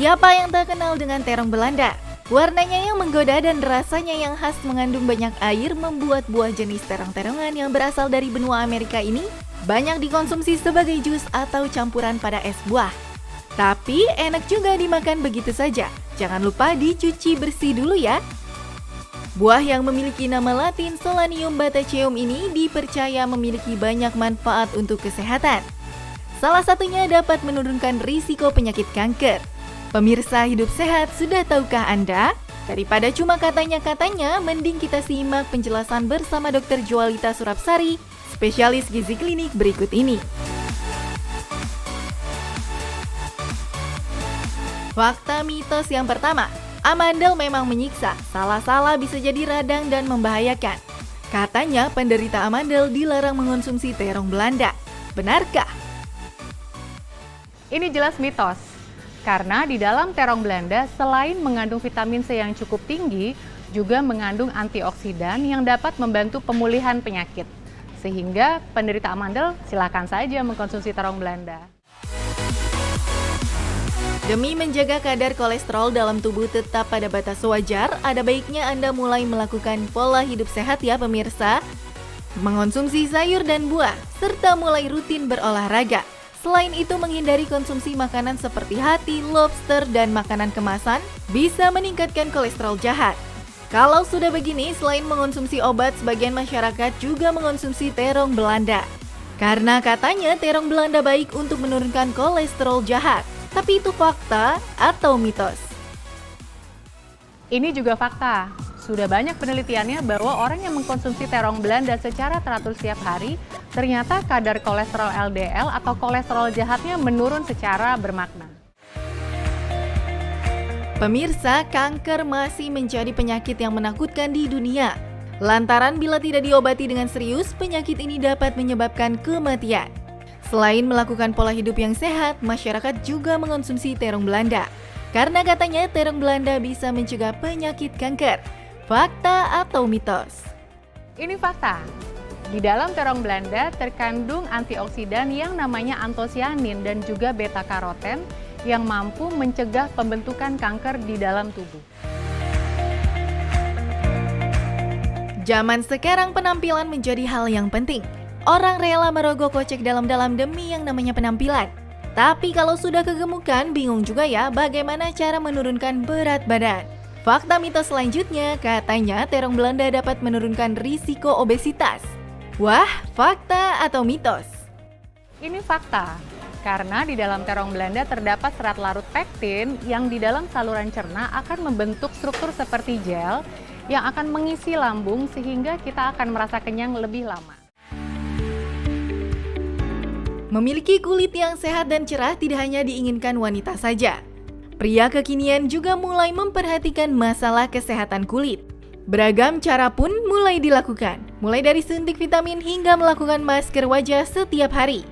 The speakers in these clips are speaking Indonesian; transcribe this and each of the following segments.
Siapa yang tak kenal dengan terong Belanda? Warnanya yang menggoda dan rasanya yang khas mengandung banyak air membuat buah jenis terong-terongan yang berasal dari benua Amerika ini banyak dikonsumsi sebagai jus atau campuran pada es buah. Tapi enak juga dimakan begitu saja. Jangan lupa dicuci bersih dulu ya. Buah yang memiliki nama latin Solanium bataceum ini dipercaya memiliki banyak manfaat untuk kesehatan. Salah satunya dapat menurunkan risiko penyakit kanker. Pemirsa hidup sehat, sudah tahukah Anda? Daripada cuma katanya-katanya, mending kita simak penjelasan bersama Dr. Joalita Surapsari, spesialis gizi klinik berikut ini. Fakta mitos yang pertama, amandel memang menyiksa, salah-salah bisa jadi radang dan membahayakan. Katanya penderita amandel dilarang mengonsumsi terong Belanda. Benarkah? Ini jelas mitos. Karena di dalam terong Belanda selain mengandung vitamin C yang cukup tinggi, juga mengandung antioksidan yang dapat membantu pemulihan penyakit. Sehingga penderita amandel silakan saja mengkonsumsi terong Belanda. Demi menjaga kadar kolesterol dalam tubuh tetap pada batas wajar, ada baiknya Anda mulai melakukan pola hidup sehat ya pemirsa. Mengonsumsi sayur dan buah, serta mulai rutin berolahraga. Selain itu, menghindari konsumsi makanan seperti hati, lobster, dan makanan kemasan bisa meningkatkan kolesterol jahat. Kalau sudah begini, selain mengonsumsi obat, sebagian masyarakat juga mengonsumsi terong Belanda. Karena katanya terong Belanda baik untuk menurunkan kolesterol jahat. Tapi itu fakta atau mitos? Ini juga fakta. Sudah banyak penelitiannya bahwa orang yang mengkonsumsi terong Belanda secara teratur setiap hari, ternyata kadar kolesterol LDL atau kolesterol jahatnya menurun secara bermakna. Pemirsa, kanker masih menjadi penyakit yang menakutkan di dunia. Lantaran bila tidak diobati dengan serius, penyakit ini dapat menyebabkan kematian. Selain melakukan pola hidup yang sehat, masyarakat juga mengonsumsi terong Belanda. Karena katanya terong Belanda bisa mencegah penyakit kanker. Fakta atau mitos? Ini fakta. Di dalam terong Belanda terkandung antioksidan yang namanya antosianin dan juga beta-karoten yang mampu mencegah pembentukan kanker di dalam tubuh. Zaman sekarang penampilan menjadi hal yang penting. Orang rela merogoh kocek dalam-dalam demi yang namanya penampilan. Tapi kalau sudah kegemukan, bingung juga ya bagaimana cara menurunkan berat badan. Fakta mitos selanjutnya, katanya terong Belanda dapat menurunkan risiko obesitas. Wah, fakta atau mitos? Ini fakta, karena di dalam terong Belanda terdapat serat larut pektin yang di dalam saluran cerna akan membentuk struktur seperti gel yang akan mengisi lambung sehingga kita akan merasa kenyang lebih lama. Memiliki kulit yang sehat dan cerah tidak hanya diinginkan wanita saja. Pria kekinian juga mulai memperhatikan masalah kesehatan kulit. Beragam cara pun mulai dilakukan, mulai dari suntik vitamin hingga melakukan masker wajah setiap hari.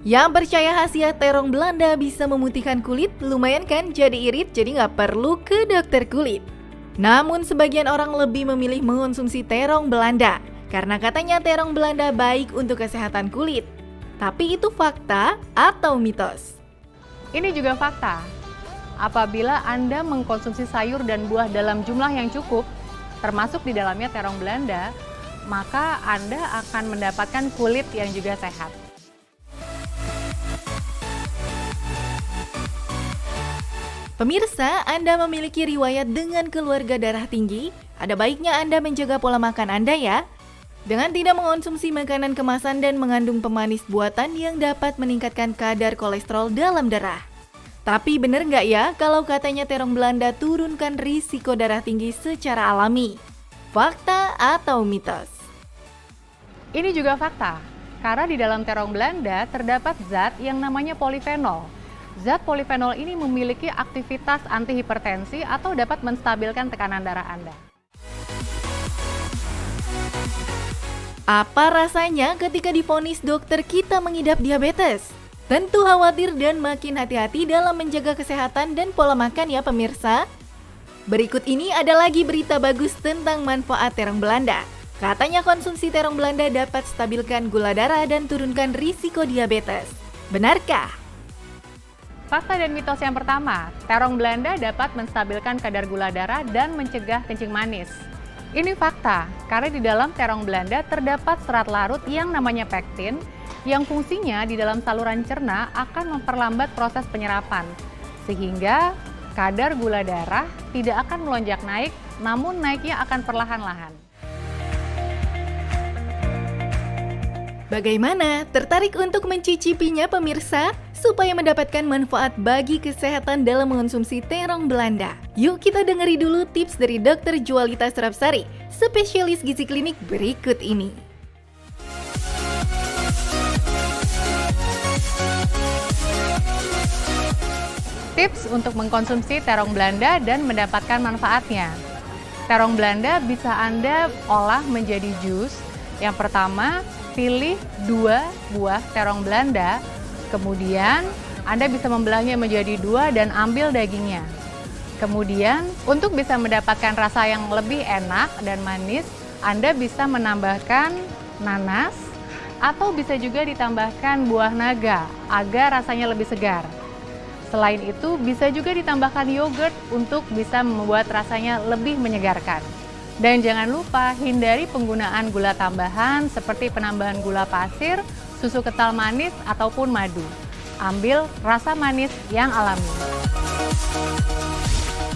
Yang percaya khasiat terong Belanda bisa memutihkan kulit, lumayan kan jadi irit, jadi nggak perlu ke dokter kulit. Namun sebagian orang lebih memilih mengonsumsi terong Belanda, karena katanya terong Belanda baik untuk kesehatan kulit. Tapi itu fakta atau mitos? Ini juga fakta. Apabila Anda mengkonsumsi sayur dan buah dalam jumlah yang cukup, termasuk di dalamnya terong Belanda, maka Anda akan mendapatkan kulit yang juga sehat. Pemirsa, Anda memiliki riwayat dengan keluarga darah tinggi, ada baiknya Anda menjaga pola makan Anda ya. Dengan tidak mengonsumsi makanan kemasan dan mengandung pemanis buatan yang dapat meningkatkan kadar kolesterol dalam darah. Tapi benar nggak ya kalau katanya terong Belanda turunkan risiko darah tinggi secara alami? Fakta atau mitos? Ini juga fakta, karena di dalam terong Belanda terdapat zat yang namanya polifenol. Zat polifenol ini memiliki aktivitas antihipertensi atau dapat menstabilkan tekanan darah Anda. Apa rasanya ketika divonis dokter kita mengidap diabetes? Tentu khawatir dan makin hati-hati dalam menjaga kesehatan dan pola makan ya pemirsa. Berikut ini ada lagi berita bagus tentang manfaat terong Belanda. Katanya konsumsi terong Belanda dapat stabilkan gula darah dan turunkan risiko diabetes. Benarkah? Fakta dan mitos yang pertama, terong Belanda dapat menstabilkan kadar gula darah dan mencegah kencing manis. Ini fakta, karena di dalam terong Belanda terdapat serat larut yang namanya pektin, yang fungsinya di dalam saluran cerna akan memperlambat proses penyerapan, sehingga kadar gula darah tidak akan melonjak naik, namun naiknya akan perlahan-lahan. Bagaimana? Tertarik untuk mencicipinya pemirsa? Supaya mendapatkan manfaat bagi kesehatan dalam mengonsumsi terong Belanda. Yuk kita dengari dulu tips dari Dr. Jualita Surapsari, spesialis gizi klinik berikut ini. Tips untuk mengkonsumsi terong Belanda dan mendapatkan manfaatnya. Terong Belanda bisa Anda olah menjadi jus. Yang pertama, pilih 2 buah terong Belanda, kemudian Anda bisa membelahnya menjadi 2 dan ambil dagingnya. Kemudian, untuk bisa mendapatkan rasa yang lebih enak dan manis, Anda bisa menambahkan nanas atau bisa juga ditambahkan buah naga agar rasanya lebih segar. Selain itu, bisa juga ditambahkan yogurt untuk bisa membuat rasanya lebih menyegarkan. Dan jangan lupa hindari penggunaan gula tambahan seperti penambahan gula pasir, susu kental manis, ataupun madu. Ambil rasa manis yang alami.